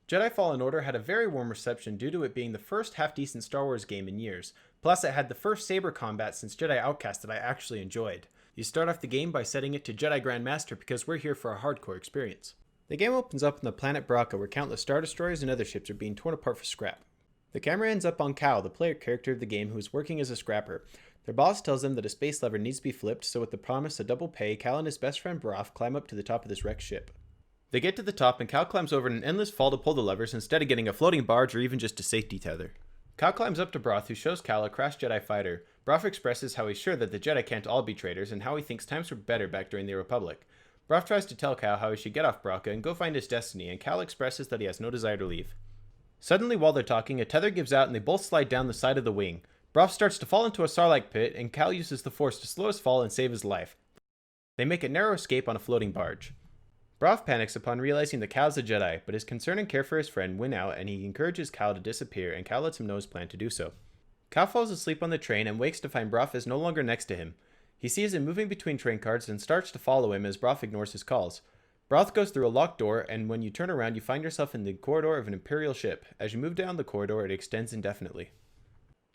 Jedi Fallen Order had a very warm reception due to it being the first half-decent Star Wars game in years, plus it had the first saber combat since Jedi Outcast that I actually enjoyed. You start off the game by setting it to Jedi Grandmaster because we're here for a hardcore experience. The game opens up on the planet Braca where countless Star Destroyers and other ships are being torn apart for scrap. The camera ends up on Cal, the player character of the game who is working as a scrapper. Their boss tells them that a space lever needs to be flipped, so with the promise of double pay, Cal and his best friend Broth climb up to the top of this wrecked ship. They get to the top and Cal climbs over an endless fall to pull the levers instead of getting a floating barge or even just a safety tether. Cal climbs up to Broth, who shows Cal a crashed Jedi fighter. Broth expresses how he's sure that the Jedi can't all be traitors and how he thinks times were better back during the Republic. Broth tries to tell Cal how he should get off Braca and go find his destiny, and Cal expresses that he has no desire to leave. Suddenly, while they're talking, a tether gives out and they both slide down the side of the wing. Broth starts to fall into a Sarlacc pit, and Cal uses the Force to slow his fall and save his life. They make a narrow escape on a floating barge. Broth panics upon realizing that Cal's a Jedi, but his concern and care for his friend win out, and he encourages Cal to disappear, and Cal lets him know his plan to do so. Cal falls asleep on the train and wakes to find Broth is no longer next to him. He sees him moving between train cars and starts to follow him as Broth ignores his calls. Broth goes through a locked door, and when you turn around you find yourself in the corridor of an Imperial ship. As you move down the corridor, it extends indefinitely.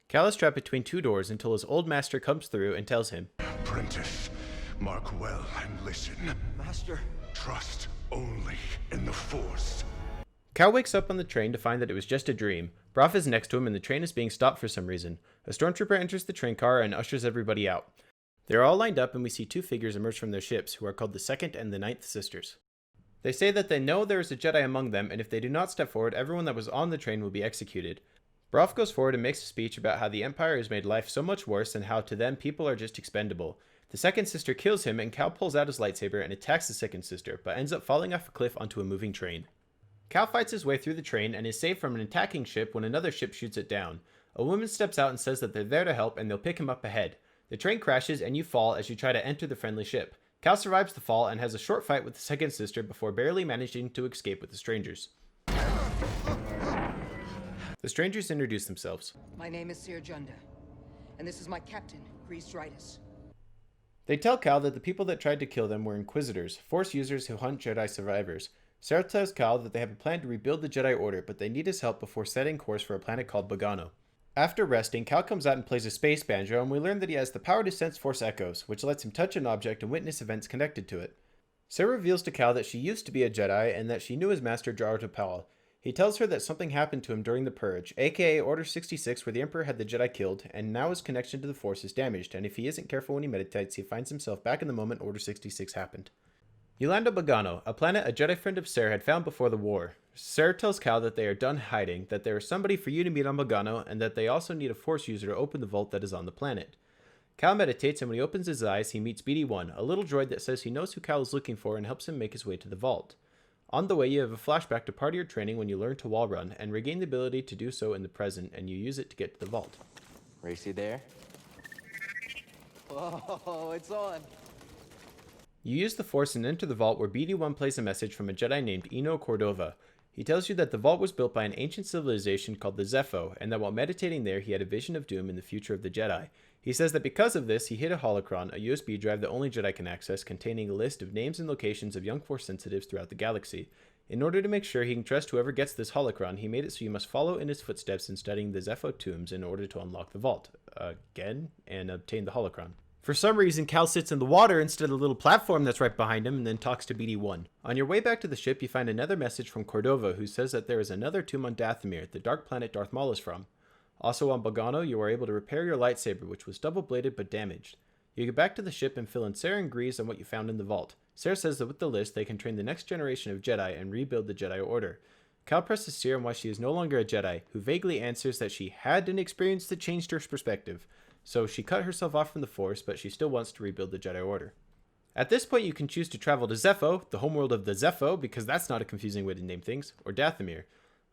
Cal is trapped between two doors until his old master comes through and tells him, Apprentice, mark well and listen. Master. Trust only in the Force. Cal wakes up on the train to find that it was just a dream. Broth is next to him and the train is being stopped for some reason. A stormtrooper enters the train car and ushers everybody out. They are all lined up and we see two figures emerge from their ships, who are called the Second and the Ninth Sisters. They say that they know there is a Jedi among them, and if they do not step forward, everyone that was on the train will be executed. Broth goes forward and makes a speech about how the Empire has made life so much worse and how to them people are just expendable. The second sister kills him and Cal pulls out his lightsaber and attacks the second sister, but ends up falling off a cliff onto a moving train. Cal fights his way through the train and is saved from an attacking ship when another ship shoots it down. A woman steps out and says that they're there to help and they'll pick him up ahead. The train crashes and you fall as you try to enter the friendly ship. Cal survives the fall and has a short fight with the second sister before barely managing to escape with the strangers. The strangers introduce themselves. My name is Sir Junda, and this is my captain, Grease Dritus. They tell Cal that the people that tried to kill them were Inquisitors, Force users who hunt Jedi survivors. Sarah tells Cal that they have a plan to rebuild the Jedi Order, but they need his help before setting course for a planet called Bogano. After resting, Cal comes out and plays a space banjo, and we learn that he has the power to sense Force echoes, which lets him touch an object and witness events connected to it. Sarah reveals to Cal that she used to be a Jedi, and that she knew his master Jar Topal. He tells her that something happened to him during the Purge, aka Order 66, where the Emperor had the Jedi killed, and now his connection to the Force is damaged, and if he isn't careful when he meditates, he finds himself back in the moment Order 66 happened. You land on Bogano, a planet a Jedi friend of Sarah had found before the war. Sarah tells Cal that they are done hiding, that there is somebody for you to meet on Bogano, and that they also need a Force user to open the vault that is on the planet. Cal meditates, and when he opens his eyes, he meets BD-1, a little droid that says he knows who Cal is looking for and helps him make his way to the vault. On the way, you have a flashback to part of your training when you learn to wall run, and regain the ability to do so in the present, and you use it to get to the vault. Racy there? Oh, it's on! You use the Force and enter the vault where BD-1 plays a message from a Jedi named Eno Cordova. He tells you that the vault was built by an ancient civilization called the Zepho, and that while meditating there he had a vision of doom in the future of the Jedi. He says that because of this, he hid a holocron, a USB drive that only Jedi can access, containing a list of names and locations of young Force sensitives throughout the galaxy. In order to make sure he can trust whoever gets this holocron, he made it so you must follow in his footsteps in studying the Zepho tombs in order to unlock the vault, again, and obtain the holocron. For some reason, Cal sits in the water instead of the little platform that's right behind him and then talks to BD-1. On your way back to the ship, you find another message from Cordova who says that there is another tomb on Dathomir, the dark planet Darth Maul is from. Also on Bogano, you are able to repair your lightsaber, which was double-bladed but damaged. You get back to the ship and fill in Sarah and Grease on what you found in the vault. Sarah says that with the list, they can train the next generation of Jedi and rebuild the Jedi Order. Cal presses Sarah on why she is no longer a Jedi, who vaguely answers that she had an experience that changed her perspective. So she cut herself off from the Force, but she still wants to rebuild the Jedi Order. At this point, you can choose to travel to Zepho, the homeworld of the Zepho, because that's not a confusing way to name things, or Dathomir.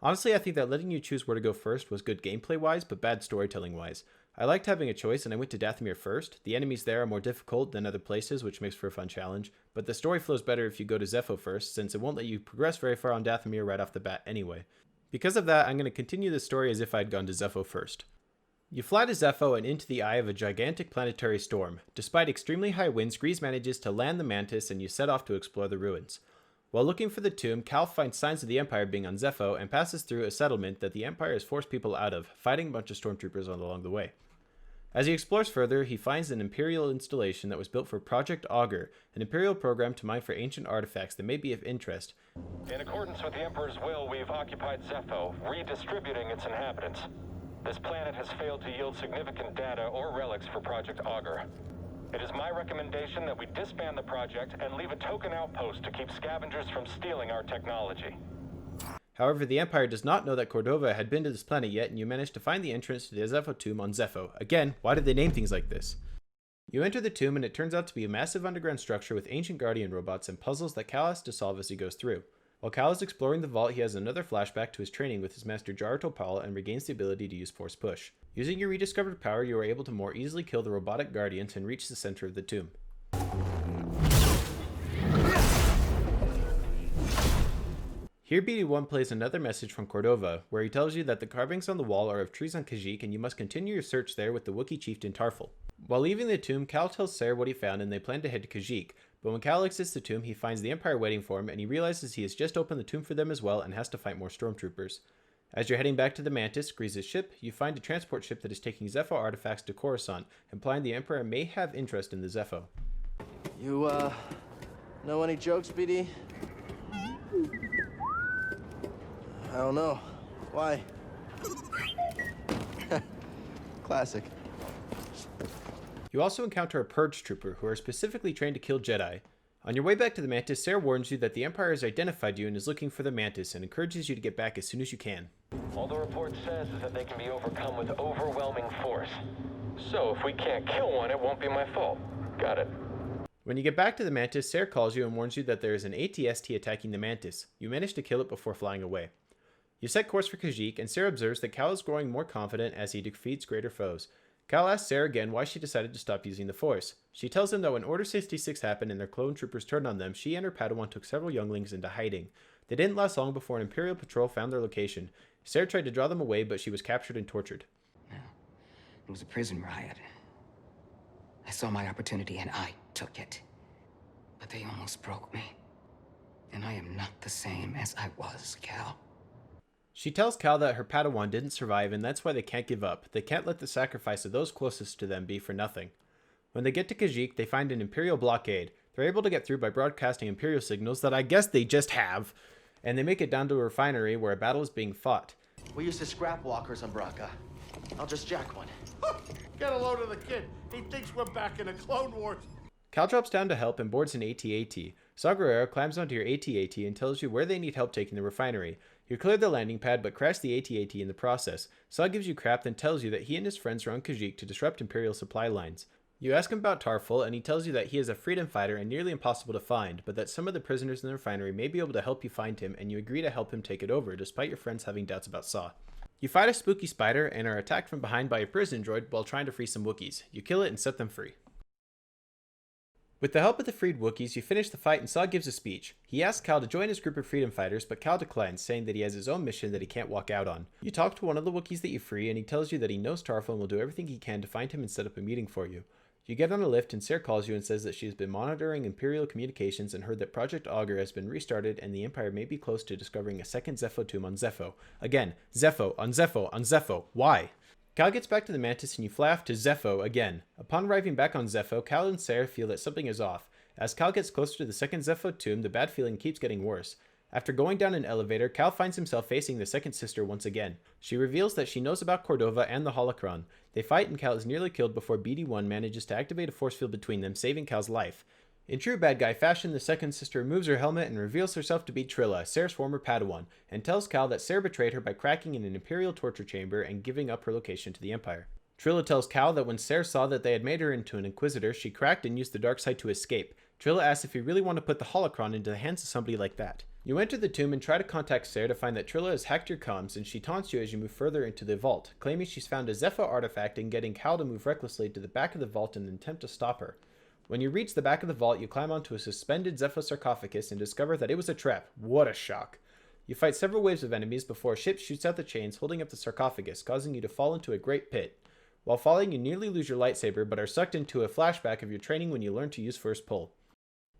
Honestly, I think that letting you choose where to go first was good gameplay-wise, but bad storytelling-wise. I liked having a choice, and I went to Dathomir first. The enemies there are more difficult than other places, which makes for a fun challenge, but the story flows better if you go to Zepho first, since it won't let you progress very far on Dathomir right off the bat anyway. Because of that, I'm going to continue the story as if I'd gone to Zepho first. You fly to Zepho and into the eye of a gigantic planetary storm. Despite extremely high winds, Grease manages to land the Mantis and you set off to explore the ruins. While looking for the tomb, Cal finds signs of the Empire being on Zepho and passes through a settlement that the Empire has forced people out of, fighting a bunch of stormtroopers along the way. As he explores further, he finds an Imperial installation that was built for Project Augur, an Imperial program to mine for ancient artifacts that may be of interest. In accordance with the Emperor's will, we've occupied Zepho, redistributing its inhabitants. This planet has failed to yield significant data or relics for Project Augur. It is my recommendation that we disband the project and leave a token outpost to keep scavengers from stealing our technology. However, the Empire does not know that Cordova had been to this planet yet, and you manage to find the entrance to the Zepho tomb on Zepho. Again, why did they name things like this? You enter the tomb and it turns out to be a massive underground structure with ancient guardian robots and puzzles that Cal has to solve as he goes through. While Cal is exploring the vault, he has another flashback to his training with his master Jar Topal and regains the ability to use Force Push. Using your rediscovered power, you are able to more easily kill the robotic guardians and reach the center of the tomb. Here BD1 plays another message from Cordova, where he tells you that the carvings on the wall are of trees on Kashyyyk and you must continue your search there with the Wookiee chieftain Tarful. While leaving the tomb, Cal tells Sarah what he found and they plan to head to Kashyyyk, but when Cal exits the tomb, he finds the Empire waiting for him and he realizes he has just opened the tomb for them as well and has to fight more stormtroopers. As you're heading back to the Mantis, Grease's ship, you find a transport ship that is taking Zepho artifacts to Coruscant, implying the Emperor may have interest in the Zepho. You, know any jokes, BD? I don't know. Why? Classic. You also encounter a Purge Trooper, who are specifically trained to kill Jedi. On your way back to the Mantis, Sarah warns you that the Empire has identified you and is looking for the Mantis, and encourages you to get back as soon as you can. All the report says is that they can be overcome with overwhelming force. So if we can't kill one, it won't be my fault. Got it. When you get back to the Mantis, Sarah calls you and warns you that there is an ATST attacking the Mantis. You manage to kill it before flying away. You set course for Kashyyyk, and Sarah observes that Cal is growing more confident as he defeats greater foes. Cal asks Sarah again why she decided to stop using the Force. She tells him that when Order 66 happened and their clone troopers turned on them, she and her Padawan took several younglings into hiding. They didn't last long before an Imperial patrol found their location. Sarah tried to draw them away, but she was captured and tortured. It was a prison riot. I saw my opportunity and I took it. But they almost broke me. And I am not the same as I was, Cal. She tells Cal that her Padawan didn't survive and that's why they can't give up. They can't let the sacrifice of those closest to them be for nothing. When they get to Kashyyyk, they find an Imperial blockade. They're able to get through by broadcasting Imperial signals that I guess they just have. And they make it down to a refinery where a battle is being fought. We used to scrap walkers on Braca. I'll just jack one. Get a load of the kid. He thinks we're back in the Clone Wars. Cal drops down to help and boards an AT-AT. Saw Gerrera climbs onto your AT-AT and tells you where they need help taking the refinery. You clear the landing pad but crash the AT-AT in the process. Saw gives you crap then tells you that he and his friends are on Kashyyyk to disrupt Imperial supply lines. You ask him about Tarful and he tells you that he is a freedom fighter and nearly impossible to find, but that some of the prisoners in the refinery may be able to help you find him, and you agree to help him take it over despite your friends having doubts about Saw. You fight a spooky spider and are attacked from behind by a prison droid while trying to free some Wookiees. You kill it and set them free. With the help of the freed Wookiees, you finish the fight and Saw gives a speech. He asks Cal to join his group of freedom fighters, but Cal declines, saying that he has his own mission that he can't walk out on. You talk to one of the Wookiees that you free, and he tells you that he knows Tarful and will do everything he can to find him and set up a meeting for you. You get on a lift and Sarah calls you and says that she has been monitoring Imperial communications and heard that Project Augur has been restarted and the Empire may be close to discovering a second Zepho tomb on Zepho. Again, Zepho, on Zepho, on Zepho. Why? Cal gets back to the Mantis and you fly off to Zepho again. Upon arriving back on Zepho, Cal and Sarah feel that something is off. As Cal gets closer to the second Zepho tomb, the bad feeling keeps getting worse. After going down an elevator, Cal finds himself facing the second sister once again. She reveals that she knows about Cordova and the holocron. They fight and Cal is nearly killed before BD1 manages to activate a force field between them, saving Cal's life. In true bad guy fashion, the second sister removes her helmet and reveals herself to be Trilla, Sarah's former Padawan, and tells Cal that Sarah betrayed her by cracking in an Imperial torture chamber and giving up her location to the Empire. Trilla tells Cal that when Sarah saw that they had made her into an Inquisitor, she cracked and used the dark side to escape. Trilla asks if you really want to put the holocron into the hands of somebody like that. You enter the tomb and try to contact Sarah to find that Trilla has hacked your comms, and she taunts you as you move further into the vault, claiming she's found a Zepho artifact and getting Cal to move recklessly to the back of the vault in an attempt to stop her. When you reach the back of the vault, you climb onto a suspended Zepho sarcophagus and discover that it was a trap. What a shock. You fight several waves of enemies before a ship shoots out the chains holding up the sarcophagus, causing you to fall into a great pit. While falling, you nearly lose your lightsaber, but are sucked into a flashback of your training when you learn to use First Pull.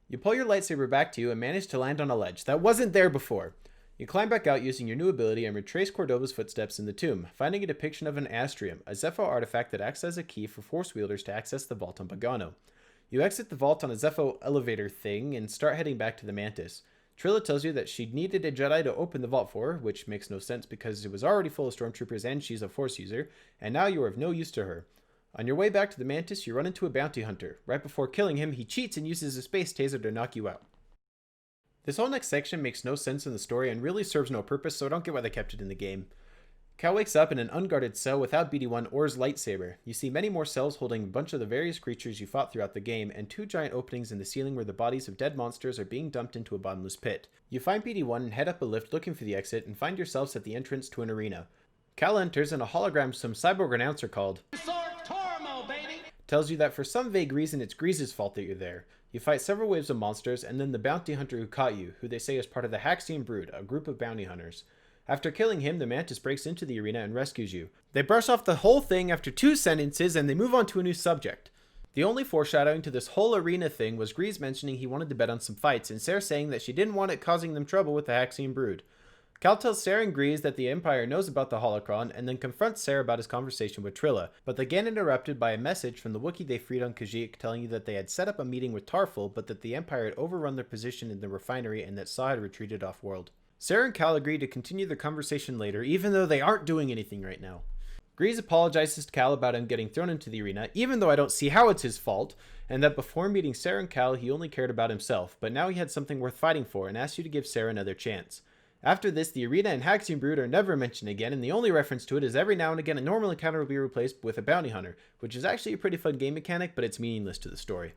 You pull your lightsaber back to you and manage to land on a ledge that wasn't there before. You climb back out using your new ability and retrace Cordova's footsteps in the tomb, finding a depiction of an astrium, a Zepho artifact that acts as a key for Force wielders to access the vault on Pagano. You exit the vault on a Zepho elevator thing and start heading back to the Mantis. Trilla tells you that she needed a Jedi to open the vault for her, which makes no sense because it was already full of stormtroopers and she's a Force user, and now you are of no use to her. On your way back to the Mantis, you run into a bounty hunter. Right before killing him, he cheats and uses a space taser to knock you out. This whole next section makes no sense in the story and really serves no purpose, so I don't get why they kept it in the game. Cal wakes up in an unguarded cell without BD-1 or his lightsaber. You see many more cells holding a bunch of the various creatures you fought throughout the game, and 2 giant openings in the ceiling where the bodies of dead monsters are being dumped into a bottomless pit. You find BD-1 and head up a lift looking for the exit, and find yourselves at the entrance to an arena. Cal enters, and a hologram some cyborg announcer called tells you that for some vague reason it's Grease's fault that you're there. You fight several waves of monsters, and then the bounty hunter who caught you, who they say is part of the Haxian Brood, a group of bounty hunters. After killing him, the Mantis breaks into the arena and rescues you. They brush off the whole thing after 2 sentences, and they move on to a new subject. The only foreshadowing to this whole arena thing was Grease mentioning he wanted to bet on some fights, and Sarah saying that she didn't want it causing them trouble with the Haxian Brood. Cal tells Sarah and Grease that the Empire knows about the holocron, and then confronts Sarah about his conversation with Trilla, but they get interrupted by a message from the Wookiee they freed on Kashyyyk telling you that they had set up a meeting with Tarful, but that the Empire had overrun their position in the refinery and that Saw had retreated off-world. Sarah and Cal agree to continue their conversation later, even though they aren't doing anything right now. Grease apologizes to Cal about him getting thrown into the arena, even though I don't see how it's his fault, and that before meeting Sarah and Cal he only cared about himself, but now he had something worth fighting for and asks you to give Sarah another chance. After this, the arena and Haxian Brood are never mentioned again, and the only reference to it is every now and again a normal encounter will be replaced with a bounty hunter, which is actually a pretty fun game mechanic, but it's meaningless to the story.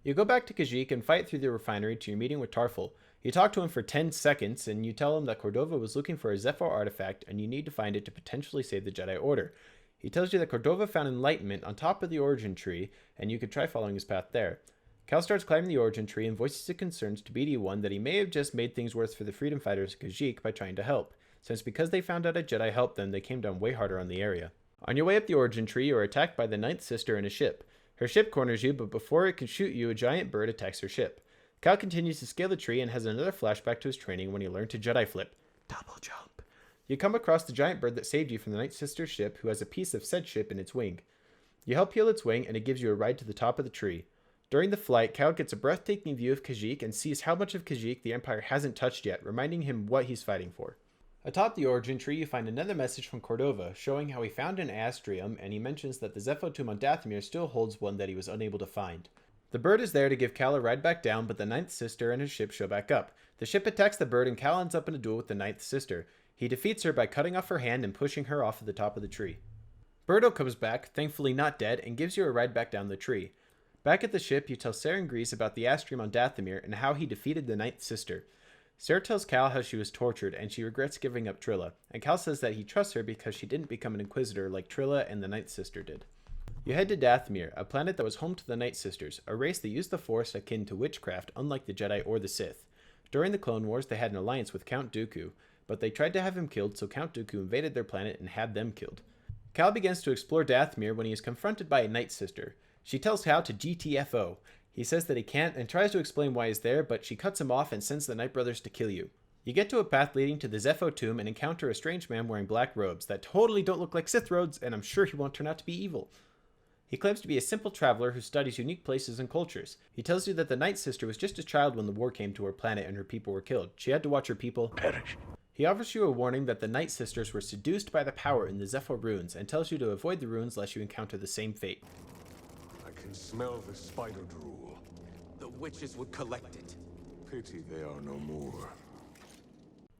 You go back to Kashyyyk and fight through the refinery to your meeting with Tarful. You talk to him for 10 seconds, and you tell him that Cordova was looking for a Zepho artifact, and you need to find it to potentially save the Jedi Order. He tells you that Cordova found enlightenment on top of the origin tree, and you could try following his path there. Cal starts climbing the origin tree and voices his concerns to BD-1 that he may have just made things worse for the freedom fighters of Kashyyyk by trying to help, since because they found out a Jedi helped them, they came down way harder on the area. On your way up the origin tree, you are attacked by the Ninth Sister in a ship. Her ship corners you, but before it can shoot you, a giant bird attacks her ship. Cal continues to scale the tree and has another flashback to his training when he learned to Jedi flip. Double jump. You come across the giant bird that saved you from the Ninth Sister's ship, who has a piece of said ship in its wing. You help heal its wing, and it gives you a ride to the top of the tree. During the flight, Cal gets a breathtaking view of Kashyyyk and sees how much of Kashyyyk the Empire hasn't touched yet, reminding him what he's fighting for. Atop the origin tree, you find another message from Cordova, showing how he found an astrium, and he mentions that the Zepho tomb on Dathomir still holds one that he was unable to find. The bird is there to give Cal a ride back down, but the Ninth Sister and his ship show back up. The ship attacks the bird, and Cal ends up in a duel with the Ninth Sister. He defeats her by cutting off her hand and pushing her off of the top of the tree. Birdo comes back, thankfully not dead, and gives you a ride back down the tree. Back at the ship, you tell Sarah and Grease about the astrium on Dathomir and how he defeated the Ninth Sister. Sarah tells Cal how she was tortured and she regrets giving up Trilla, and Cal says that he trusts her because she didn't become an Inquisitor like Trilla and the Ninth Sister did. You head to Dathomir, a planet that was home to the Night Sisters, a race that used the Force akin to witchcraft unlike the Jedi or the Sith. During the Clone Wars, they had an alliance with Count Dooku, but they tried to have him killed, so Count Dooku invaded their planet and had them killed. Cal begins to explore Dathomir when he is confronted by a Night Sister. She tells Cal to GTFO. He says that he can't and tries to explain why he's there, but she cuts him off and sends the Night Brothers to kill you. You get to a path leading to the Zepho tomb and encounter a strange man wearing black robes that totally don't look like Sith robes, and I'm sure he won't turn out to be evil. He claims to be a simple traveler who studies unique places and cultures. He tells you that the Night Sister was just a child when the war came to her planet and her people were killed. She had to watch her people perish. He offers you a warning that the Night Sisters were seduced by the power in the Zepho runes and tells you to avoid the runes lest you encounter the same fate. I can smell the spider drool. The witches would collect it. Pity they are no more.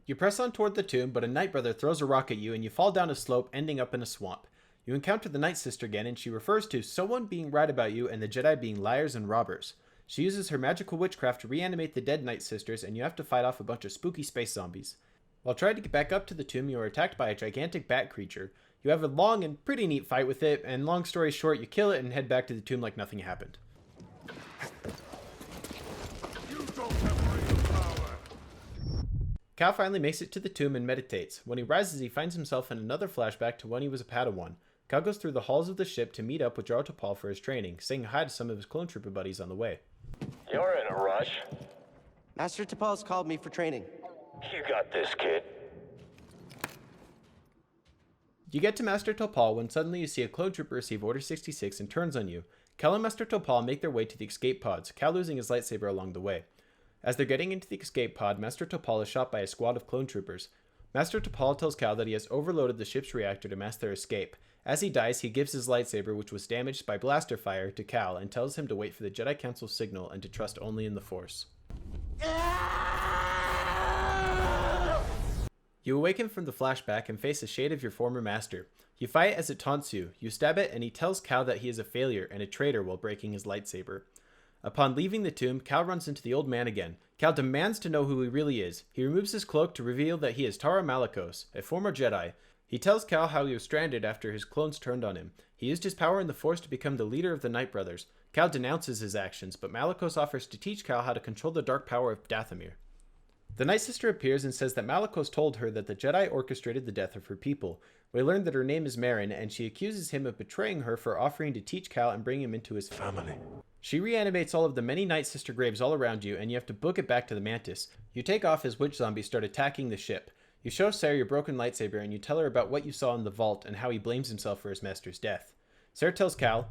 You press on toward the tomb, but a Night Brother throws a rock at you and you fall down a slope, ending up in a swamp. You encounter the Night Sister again, and she refers to someone being right about you and the Jedi being liars and robbers. She uses her magical witchcraft to reanimate the dead Night Sisters, and you have to fight off a bunch of spooky space zombies. While trying to get back up to the tomb, you are attacked by a gigantic bat creature. You have a long and pretty neat fight with it, and long story short, you kill it and head back to the tomb like nothing happened. You don't have real power. Cal finally makes it to the tomb and meditates. When he rises, he finds himself in another flashback to when he was a Padawan. Cal goes through the halls of the ship to meet up with Jarl Topal for his training, saying hi to some of his clone trooper buddies on the way. You're in a rush? Master T'Pol's called me for training. You got this, kid. You get to Master Topal when suddenly you see a clone trooper receive Order 66 and turns on you. Cal and Master Topal make their way to the escape pods, Cal losing his lightsaber along the way. As they're getting into the escape pod, Master Topal is shot by a squad of clone troopers. Master Topal tells Cal that he has overloaded the ship's reactor to mask their escape. As he dies, he gives his lightsaber, which was damaged by blaster fire, to Cal and tells him to wait for the Jedi Council's signal and to trust only in the Force. You awaken from the flashback and face a shade of your former master. You fight as it taunts you. You stab it and he tells Cal that he is a failure and a traitor while breaking his lightsaber. Upon leaving the tomb, Cal runs into the old man again. Cal demands to know who he really is. He removes his cloak to reveal that he is Tara Malicos, a former Jedi. He tells Cal how he was stranded after his clones turned on him. He used his power in the Force to become the leader of the Night Brothers. Cal denounces his actions, but Malicos offers to teach Cal how to control the dark power of Dathomir. The Night Sister appears and says that Malicos told her that the Jedi orchestrated the death of her people. We learn that her name is Marin, and she accuses him of betraying her for offering to teach Cal and bring him into his family. She reanimates all of the many Night Sister graves all around you, and you have to book it back to the Mantis. You take off as witch zombies start attacking the ship. You show Sarah your broken lightsaber, and you tell her about what you saw in the vault and how he blames himself for his master's death. Sarah tells Cal,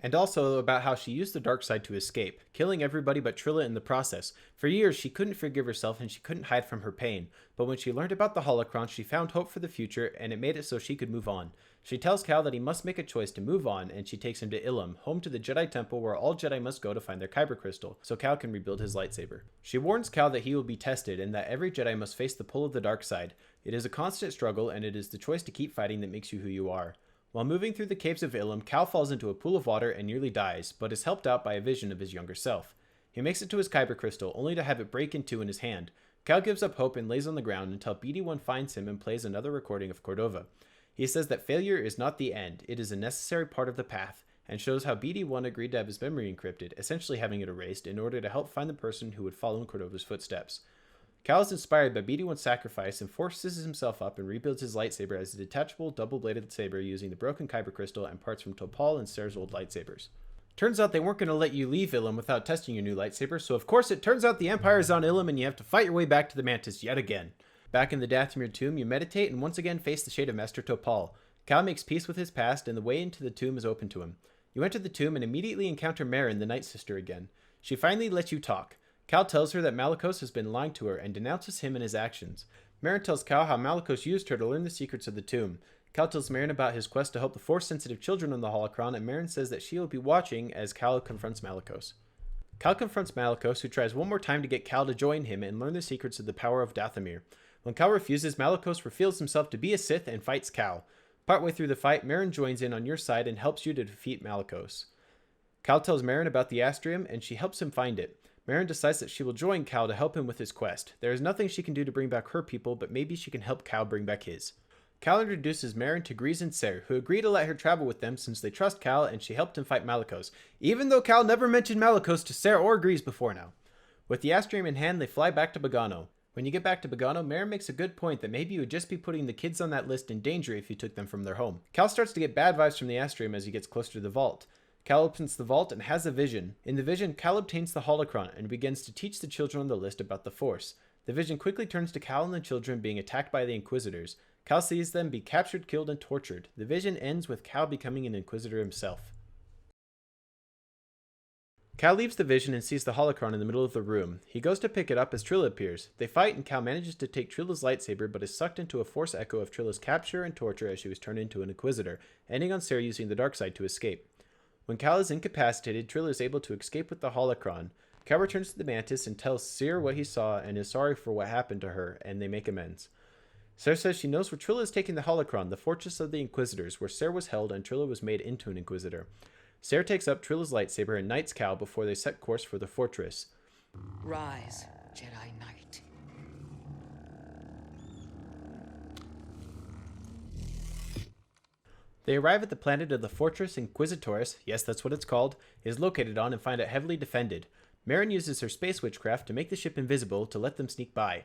and also about how she used the dark side to escape, killing everybody but Trilla in the process. For years, she couldn't forgive herself and she couldn't hide from her pain, but when she learned about the holocron, she found hope for the future, and it made it so she could move on. She tells Cal that he must make a choice to move on, and she takes him to Ilum, home to the Jedi Temple where all Jedi must go to find their Kyber crystal, so Cal can rebuild his lightsaber. She warns Cal that he will be tested, and that every Jedi must face the pull of the dark side. It is a constant struggle, and it is the choice to keep fighting that makes you who you are. While moving through the caves of Ilum, Cal falls into a pool of water and nearly dies, but is helped out by a vision of his younger self. He makes it to his Kyber crystal, only to have it break in two in his hand. Cal gives up hope and lays on the ground until BD-1 finds him and plays another recording of Cordova. He says that failure is not the end, it is a necessary part of the path, and shows how BD-1 agreed to have his memory encrypted, essentially having it erased, in order to help find the person who would follow in Cordova's footsteps. Cal is inspired by BD-1's sacrifice and forces himself up and rebuilds his lightsaber as a detachable, double-bladed saber using the broken Kyber crystal and parts from Topal and Sarah's old lightsabers. Turns out they weren't going to let you leave Ilum without testing your new lightsaber, so of course it turns out the Empire is on Ilum and you have to fight your way back to the Mantis yet again. Back in the Dathomir tomb, you meditate and once again face the shade of Master Topal. Cal makes peace with his past and the way into the tomb is open to him. You enter the tomb and immediately encounter Marin, the Night Sister, again. She finally lets you talk. Cal tells her that Malicos has been lying to her and denounces him and his actions. Marin tells Cal how Malicos used her to learn the secrets of the tomb. Cal tells Marin about his quest to help the Force-sensitive children on the holocron, and Marin says that she will be watching as Cal confronts Malicos. Cal confronts Malicos, who tries one more time to get Cal to join him and learn the secrets of the power of Dathomir. When Cal refuses, Malicos reveals himself to be a Sith and fights Cal. Partway through the fight, Marin joins in on your side and helps you to defeat Malicos. Cal tells Marin about the Astrium, and she helps him find it. Marin decides that she will join Cal to help him with his quest. There is nothing she can do to bring back her people, but maybe she can help Cal bring back his. Cal introduces Marin to Grease and Ser, who agree to let her travel with them since they trust Cal and she helped him fight Malicos, even though Cal never mentioned Malicos to Ser or Grease before now. With the Astrium in hand, they fly back to Bogano. When you get back to Bogano, Marin makes a good point that maybe you would just be putting the kids on that list in danger if you took them from their home. Cal starts to get bad vibes from the Astrium as he gets closer to the vault. Cal opens the vault and has a vision. In the vision, Cal obtains the holocron and begins to teach the children on the list about the Force. The vision quickly turns to Cal and the children being attacked by the Inquisitors. Cal sees them be captured, killed, and tortured. The vision ends with Cal becoming an Inquisitor himself. Cal leaves the vision and sees the holocron in the middle of the room. He goes to pick it up as Trilla appears. They fight and Cal manages to take Trilla's lightsaber but is sucked into a Force echo of Trilla's capture and torture as she was turned into an Inquisitor, ending on Sarah using the dark side to escape. When Cal is incapacitated, Trilla is able to escape with the holocron. Cal returns to the Mantis and tells Seer what he saw and is sorry for what happened to her, and they make amends. Ser says she knows where Trilla is taking the holocron, the Fortress of the Inquisitors, where Ser was held and Trilla was made into an Inquisitor. Ser takes up Trilla's lightsaber and knights Cal before they set course for the fortress. Rise, Jedi Knight. They arrive at the planet of the Fortress Inquisitoris, yes that's what it's called, is located on and find it heavily defended. Marin uses her space witchcraft to make the ship invisible to let them sneak by.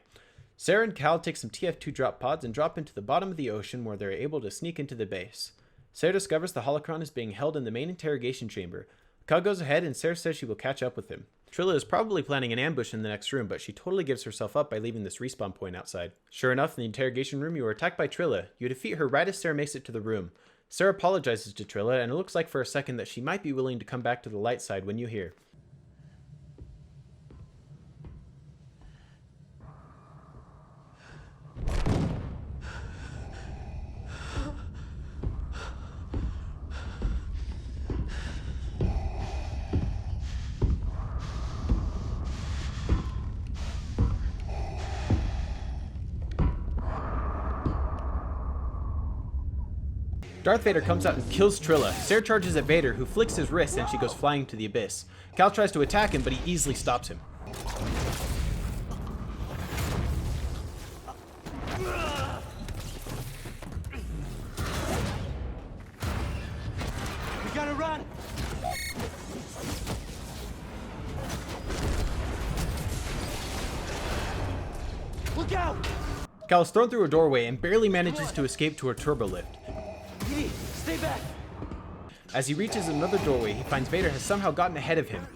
Sarah and Cal take some TF2 drop pods and drop into the bottom of the ocean where they're able to sneak into the base. Sarah discovers the holocron is being held in the main interrogation chamber. Cal goes ahead and Sarah says she will catch up with him. Trilla is probably planning an ambush in the next room, but she totally gives herself up by leaving this respawn point outside. Sure enough, in the interrogation room, you are attacked by Trilla. You defeat her right as Sarah makes it to the room. Sarah apologizes to Trilla, and it looks like for a second that she might be willing to come back to the light side when you hear. Darth Vader comes out and kills Trilla. Sarah charges at Vader, who flicks his wrist, and she goes flying to the abyss. Cal tries to attack him, but he easily stops him. We gotta run! Look out! Cal is thrown through a doorway and barely manages to escape to a turbo lift. PD, stay back! As he reaches another doorway, he finds Vader has somehow gotten ahead of him.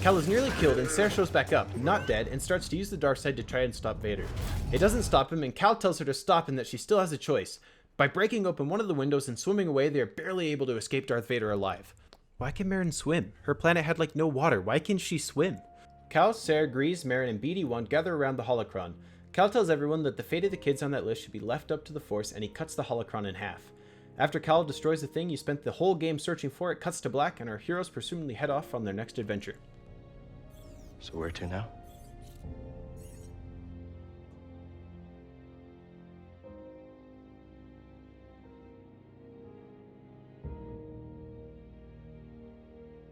Cal is nearly killed, and Sarah shows back up, not dead, and starts to use the dark side to try and stop Vader. It doesn't stop him, and Cal tells her to stop and that she still has a choice. By breaking open one of the windows and swimming away, they are barely able to escape Darth Vader alive. Why can Merrin swim? Her planet had like no water. Why can she swim? Cal, Sarah, Grease, Merrin, and BD-1 gather around the holocron. Cal tells everyone that the fate of the kids on that list should be left up to the Force, and he cuts the holocron in half. After Cal destroys the thing you spent the whole game searching for, it cuts to black, and our heroes presumably head off on their next adventure. So where to now?